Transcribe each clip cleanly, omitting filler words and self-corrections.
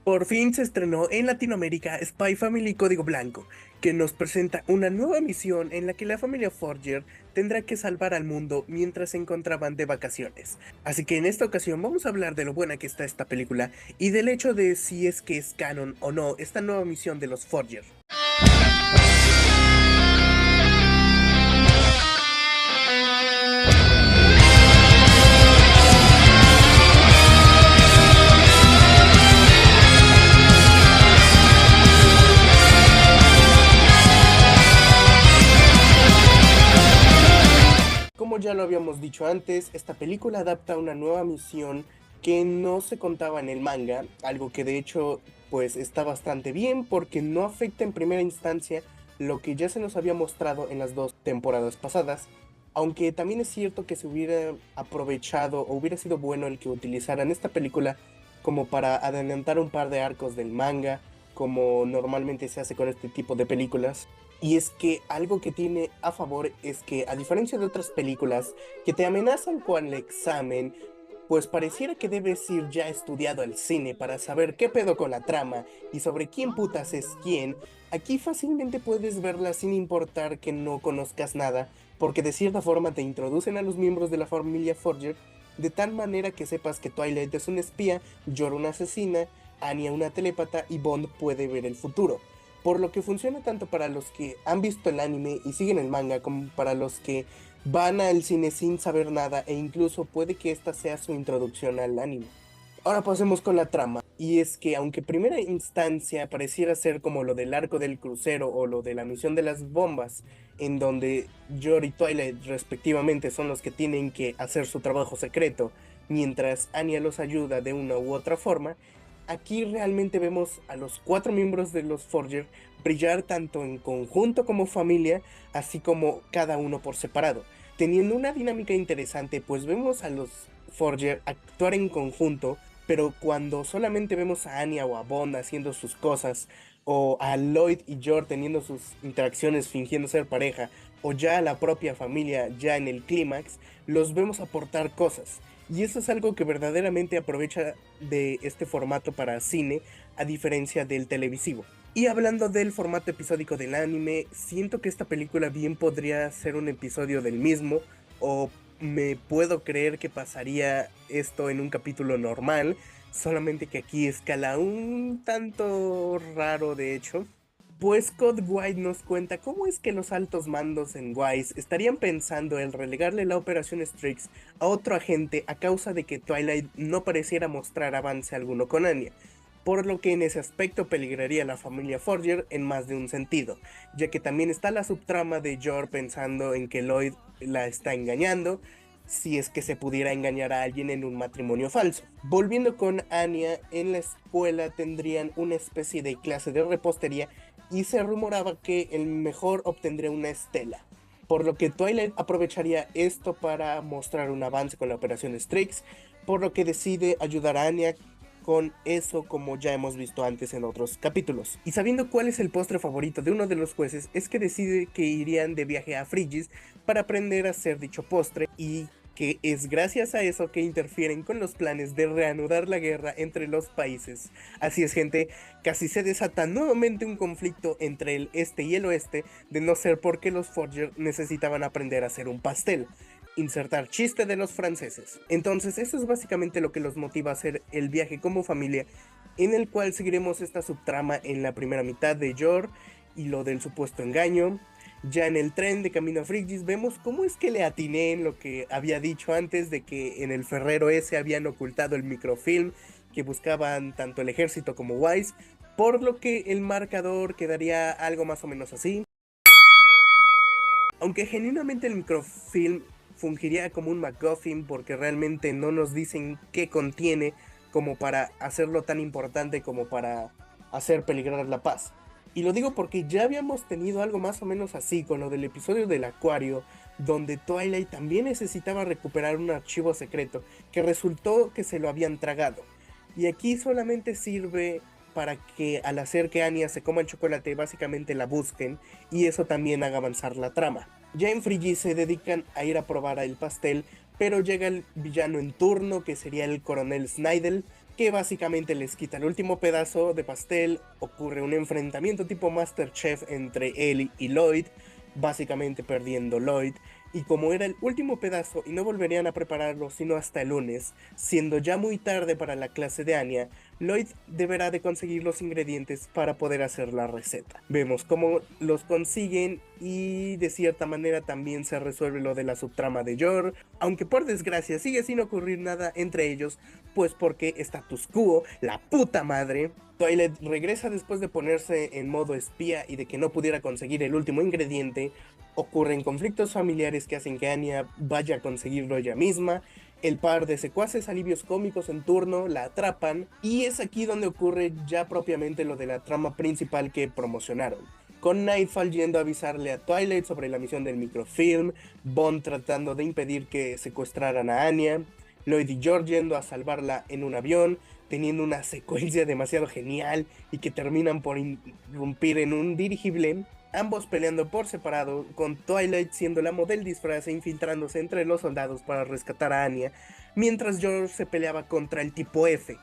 Por fin se estrenó en Latinoamérica Spy Family Código Blanco, que nos presenta una nueva misión en la que la familia Forger tendrá que salvar al mundo mientras se encontraban de vacaciones. Así que en esta ocasión vamos a hablar de lo buena que está esta película y del hecho de si es que es canon o no esta nueva misión de los Forger. Como ya lo habíamos dicho antes, esta película adapta una nueva misión que no se contaba en el manga, algo que de hecho pues está bastante bien porque no afecta en primera instancia lo que ya se nos había mostrado en las dos temporadas pasadas, aunque también es cierto que se hubiera aprovechado o hubiera sido bueno el que utilizaran esta película como para adelantar un par de arcos del manga, como normalmente se hace con este tipo de películas. Y es que algo que tiene a favor es que, a diferencia de otras películas que te amenazan con el examen, pues pareciera que debes ir ya estudiado al cine para saber qué pedo con la trama y sobre quién putas es quién, aquí fácilmente puedes verla sin importar que no conozcas nada, porque de cierta forma te introducen a los miembros de la familia Forger de tal manera que sepas que Twilight es un espía, Yor una asesina, Anya una telépata y Bond puede ver el futuro, por lo que funciona tanto para los que han visto el anime y siguen el manga como para los que van al cine sin saber nada e incluso puede que esta sea su introducción al anime. Ahora pasemos con la trama, y es que aunque en primera instancia pareciera ser como lo del arco del crucero o lo de la misión de las bombas, en donde Yor y Twilight respectivamente son los que tienen que hacer su trabajo secreto, mientras Anya los ayuda de una u otra forma, aquí realmente vemos a los cuatro miembros de los Forger brillar tanto en conjunto como familia, así como cada uno por separado, teniendo una dinámica interesante, pues vemos a los Forger actuar en conjunto, pero cuando solamente vemos a Anya o a Bond haciendo sus cosas, o a Lloyd y Yor teniendo sus interacciones fingiendo ser pareja, o ya a la propia familia ya en el clímax, los vemos aportar cosas. Y eso es algo que verdaderamente aprovecha de este formato para cine, a diferencia del televisivo. Y hablando del formato episódico del anime, siento que esta película bien podría ser un episodio del mismo, o me puedo creer que pasaría esto en un capítulo normal, solamente que aquí escala un tanto raro de hecho. Pues Code White nos cuenta cómo es que los altos mandos en Wise estarían pensando en relegarle la operación Strix a otro agente a causa de que Twilight no pareciera mostrar avance alguno con Anya, por lo que en ese aspecto peligraría la familia Forger en más de un sentido, ya que también está la subtrama de Yor pensando en que Lloyd la está engañando, si es que se pudiera engañar a alguien en un matrimonio falso. Volviendo con Anya, en la escuela tendrían una especie de clase de repostería y se rumoraba que el mejor obtendría una estela, por lo que Twilight aprovecharía esto para mostrar un avance con la operación Strix, por lo que decide ayudar a Anya con eso, como ya hemos visto antes en otros capítulos. Y sabiendo cuál es el postre favorito de uno de los jueces, es que decide que irían de viaje a Frigis para aprender a hacer dicho postre, y que es gracias a eso que interfieren con los planes de reanudar la guerra entre los países. Así es, gente, casi se desata nuevamente un conflicto entre el este y el oeste, de no ser porque los Forger necesitaban aprender a hacer un pastel. Insertar chiste de los franceses. Entonces, eso es básicamente lo que los motiva a hacer el viaje como familia, en el cual seguiremos esta subtrama en la primera mitad de Yor y lo del supuesto engaño. Ya en el tren de camino a Frigis vemos cómo es que le atiné en lo que había dicho antes de que en el ferrero ese habían ocultado el microfilm que buscaban tanto el ejército como Wise, por lo que el marcador quedaría algo más o menos así. Aunque genuinamente el microfilm fungiría como un MacGuffin porque realmente no nos dicen qué contiene como para hacerlo tan importante como para hacer peligrar la paz. Y lo digo porque ya habíamos tenido algo más o menos así con lo del episodio del acuario, donde Twilight también necesitaba recuperar un archivo secreto que resultó que se lo habían tragado. Y aquí solamente sirve para que al hacer que Anya se coma el chocolate básicamente la busquen, y eso también haga avanzar la trama. Ya en Frigis se dedican a ir a probar el pastel, pero llega el villano en turno, que sería el coronel Snidel, que básicamente les quita el último pedazo de pastel. Ocurre un enfrentamiento tipo MasterChef entre él y Lloyd, básicamente perdiendo Lloyd, y como era el último pedazo y no volverían a prepararlo sino hasta el lunes, siendo ya muy tarde para la clase de Anya, Lloyd deberá de conseguir los ingredientes para poder hacer la receta. Vemos cómo los consiguen y de cierta manera también se resuelve lo de la subtrama de Yor, aunque por desgracia sigue sin ocurrir nada entre ellos, pues porque status quo, la puta madre. Twilight regresa después de ponerse en modo espía y de que no pudiera conseguir el último ingrediente. Ocurren conflictos familiares que hacen que Anya vaya a conseguirlo ella misma. El par de secuaces alivios cómicos en turno la atrapan y es aquí donde ocurre ya propiamente lo de la trama principal que promocionaron. Con Nightfall yendo a avisarle a Twilight sobre la misión del microfilm, Bond tratando de impedir que secuestraran a Anya, Lloyd y George yendo a salvarla en un avión, teniendo una secuencia demasiado genial y que terminan por irrumpir en un dirigible, ambos peleando por separado, con Twilight siendo la model disfraz e infiltrándose entre los soldados para rescatar a Anya, mientras George se peleaba contra el tipo F,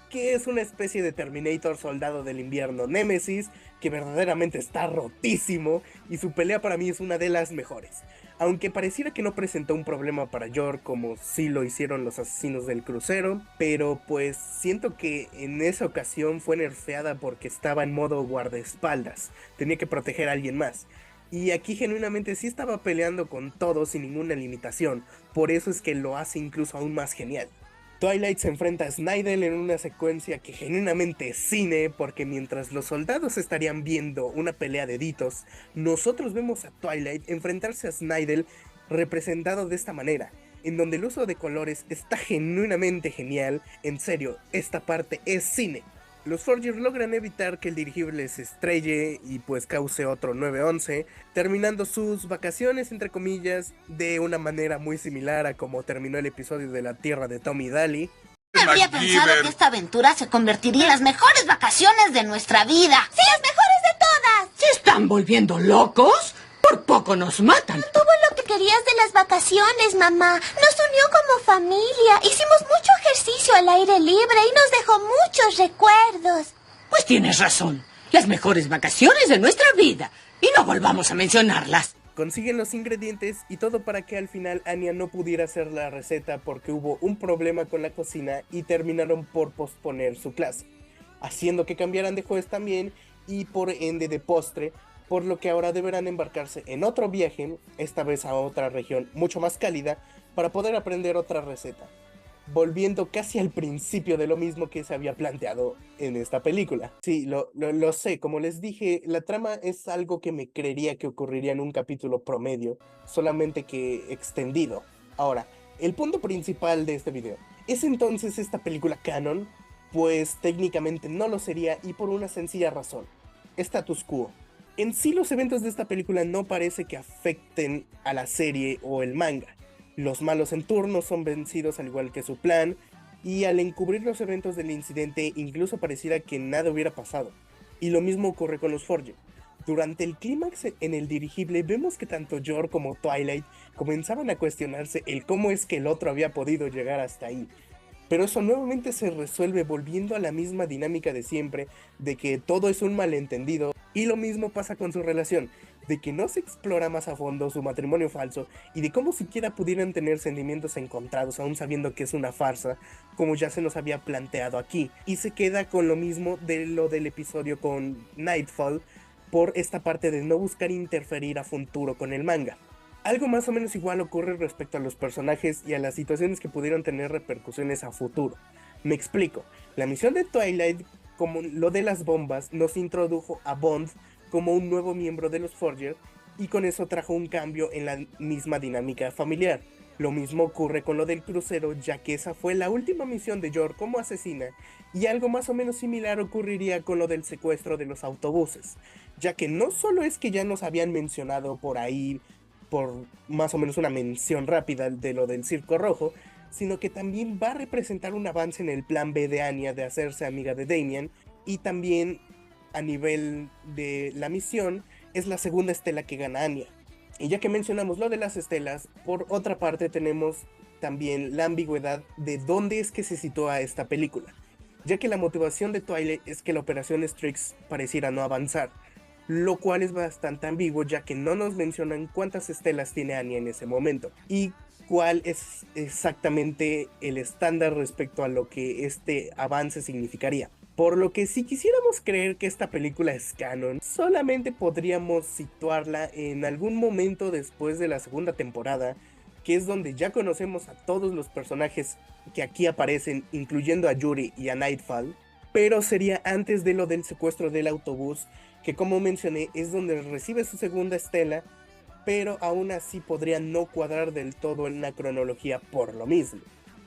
que es una especie de Terminator soldado del invierno Némesis, que verdaderamente está rotísimo, y su pelea para mí es una de las mejores. Aunque pareciera que no presentó un problema para York como sí lo hicieron los asesinos del crucero, pero pues siento que en esa ocasión fue nerfeada porque estaba en modo guardaespaldas, tenía que proteger a alguien más. Y aquí genuinamente sí estaba peleando con todo sin ninguna limitación, por eso es que lo hace incluso aún más genial. Twilight se enfrenta a Snidel en una secuencia que genuinamente es cine, porque mientras los soldados estarían viendo una pelea de ditos, nosotros vemos a Twilight enfrentarse a Snidel representado de esta manera, en donde el uso de colores está genuinamente genial. En serio, esta parte es cine. Los Forgers logran evitar que el dirigible se estrelle y pues cause otro 911, terminando sus vacaciones entre comillas de una manera muy similar a como terminó el episodio de la Tierra de Tom y Daly. Habría pensado que esta aventura se convertiría en las mejores vacaciones de nuestra vida. ¡Sí, las mejores de todas! ¿Se están volviendo locos? Por poco nos matan. Tuvo lo que querías de las vacaciones, mamá. Nos unió como familia. Hicimos mucho ejercicio al aire libre y nos dejó muchos recuerdos. Pues tienes razón. Las mejores vacaciones de nuestra vida. Y no volvamos a mencionarlas. Consiguen los ingredientes y todo para que al final Anya no pudiera hacer la receta porque hubo un problema con la cocina y terminaron por posponer su clase, haciendo que cambiaran de juez también y por ende de postre, por lo que ahora deberán embarcarse en otro viaje, esta vez a otra región mucho más cálida, para poder aprender otra receta, volviendo casi al principio de lo mismo que se había planteado en esta película. Sí, lo sé, como les dije, la trama es algo que me creería que ocurriría en un capítulo promedio, solamente que extendido. Ahora, el punto principal de este video, ¿es entonces esta película canon? Pues técnicamente no lo sería y por una sencilla razón: status quo. En sí los eventos de esta película no parece que afecten a la serie o el manga. Los malos en turno son vencidos al igual que su plan, y al encubrir los eventos del incidente incluso pareciera que nada hubiera pasado. Y lo mismo ocurre con los Forger. Durante el clímax en el dirigible vemos que tanto Yor como Twilight comenzaban a cuestionarse el cómo es que el otro había podido llegar hasta ahí. Pero eso nuevamente se resuelve volviendo a la misma dinámica de siempre, de que todo es un malentendido, y lo mismo pasa con su relación, de que no se explora más a fondo su matrimonio falso y de cómo siquiera pudieran tener sentimientos encontrados aún sabiendo que es una farsa, como ya se nos había planteado aquí, y se queda con lo mismo de lo del episodio con Nightfall, por esta parte de no buscar interferir a futuro con el manga. Algo más o menos igual ocurre respecto a los personajes y a las situaciones que pudieron tener repercusiones a futuro. Me explico, la misión de Twilight, como lo de las bombas, nos introdujo a Bond como un nuevo miembro de los Forger y con eso trajo un cambio en la misma dinámica familiar. Lo mismo ocurre con lo del crucero, ya que esa fue la última misión de Yor como asesina, y algo más o menos similar ocurriría con lo del secuestro de los autobuses, ya que no solo es que ya nos habían mencionado por ahí, por más o menos una mención rápida de lo del Circo Rojo, sino que también va a representar un avance en el plan B de Anya de hacerse amiga de Damian, y también a nivel de la misión es la segunda estela que gana Anya. Y ya que mencionamos lo de las estelas, por otra parte tenemos también la ambigüedad de dónde es que se sitúa esta película. ya que la motivación de Twilight es que la operación Strix pareciera no avanzar, lo cual es bastante ambiguo ya que no nos mencionan cuántas estelas tiene Anya en ese momento y cuál es exactamente el estándar respecto a lo que este avance significaría. Por lo que si quisiéramos creer que esta película es canon, solamente podríamos situarla en algún momento después de la segunda temporada, que es donde ya conocemos a todos los personajes que aquí aparecen, incluyendo a Yuri y a Nightfall, pero sería antes de lo del secuestro del autobús, que como mencioné es donde recibe su segunda estela, pero aún así podría no cuadrar del todo en la cronología por lo mismo.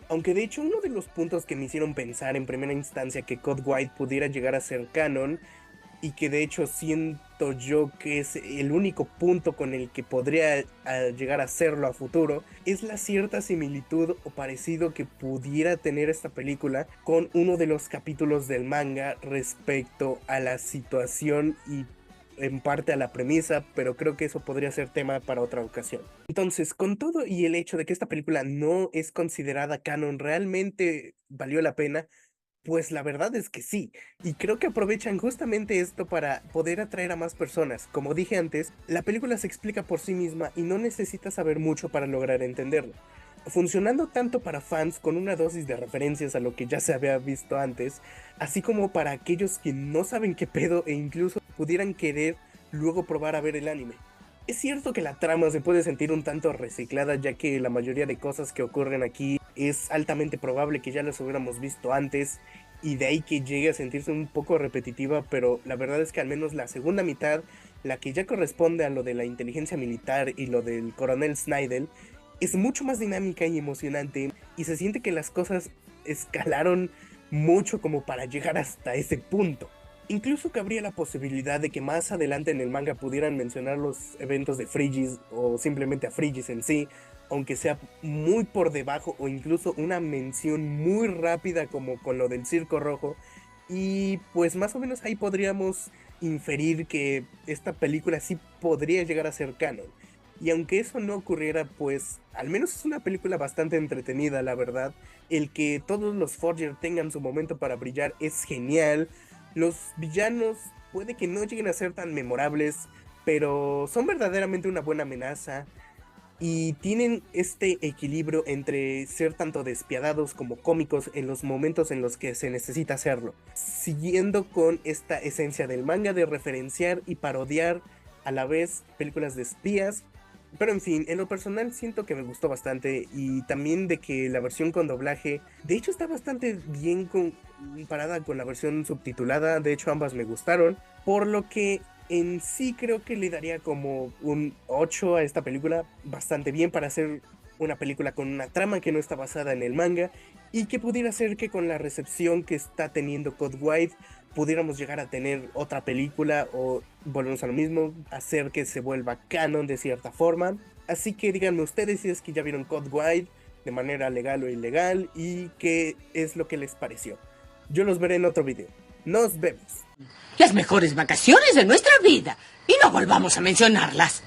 Aunque de hecho uno de los puntos que me hicieron pensar en primera instancia que Code White pudiera llegar a ser canon, y que de hecho siento yo que es el único punto con el que podría llegar a serlo a futuro, es la cierta similitud o parecido que pudiera tener esta película con uno de los capítulos del manga respecto a la situación y en parte a la premisa, pero creo que eso podría ser tema para otra ocasión. Entonces, con todo y el hecho de que esta película no es considerada canon, ¿realmente valió la pena? Pues la verdad es que sí, y creo que aprovechan justamente esto para poder atraer a más personas. Como dije antes, la película se explica por sí misma y no necesita saber mucho para lograr entenderla, funcionando tanto para fans con una dosis de referencias a lo que ya se había visto antes, así como para aquellos que no saben qué pedo e incluso pudieran querer luego probar a ver el anime. Es cierto que la trama se puede sentir un tanto reciclada, ya que la mayoría de cosas que ocurren aquí es altamente probable que ya las hubiéramos visto antes, y de ahí que llegue a sentirse un poco repetitiva, pero la verdad es que al menos la segunda mitad, la que ya corresponde a lo de la inteligencia militar y lo del coronel Snidel, es mucho más dinámica y emocionante, y se siente que las cosas escalaron mucho como para llegar hasta ese punto. Incluso cabría la posibilidad de que más adelante en el manga pudieran mencionar los eventos de Frigis o simplemente a Frigis en sí, aunque sea muy por debajo o incluso una mención muy rápida como con lo del Circo Rojo, y pues más o menos ahí podríamos inferir que esta película sí podría llegar a ser canon. Y aunque eso no ocurriera, pues al menos es una película bastante entretenida, la verdad. El que todos los Forger tengan su momento para brillar es genial. Los villanos puede que no lleguen a ser tan memorables, pero son verdaderamente una buena amenaza. Y tienen este equilibrio entre ser tanto despiadados como cómicos en los momentos en los que se necesita hacerlo, siguiendo con esta esencia del manga de referenciar y parodiar a la vez películas de espías. Pero en fin, en lo personal siento que me gustó bastante, y también de que la versión con doblaje de hecho está bastante bien comparada con la versión subtitulada. De hecho ambas me gustaron, por lo que en sí creo que le daría como un 8 a esta película, bastante bien para hacer una película con una trama que no está basada en el manga, y que pudiera ser que con la recepción que está teniendo Code White pudiéramos llegar a tener otra película o, volvemos a lo mismo, hacer que se vuelva canon de cierta forma. Así que díganme ustedes si es que ya vieron Code White de manera legal o ilegal y qué es lo que les pareció. Yo los veré en otro video. Nos vemos. Las mejores vacaciones de nuestra vida. Y no volvamos a mencionarlas.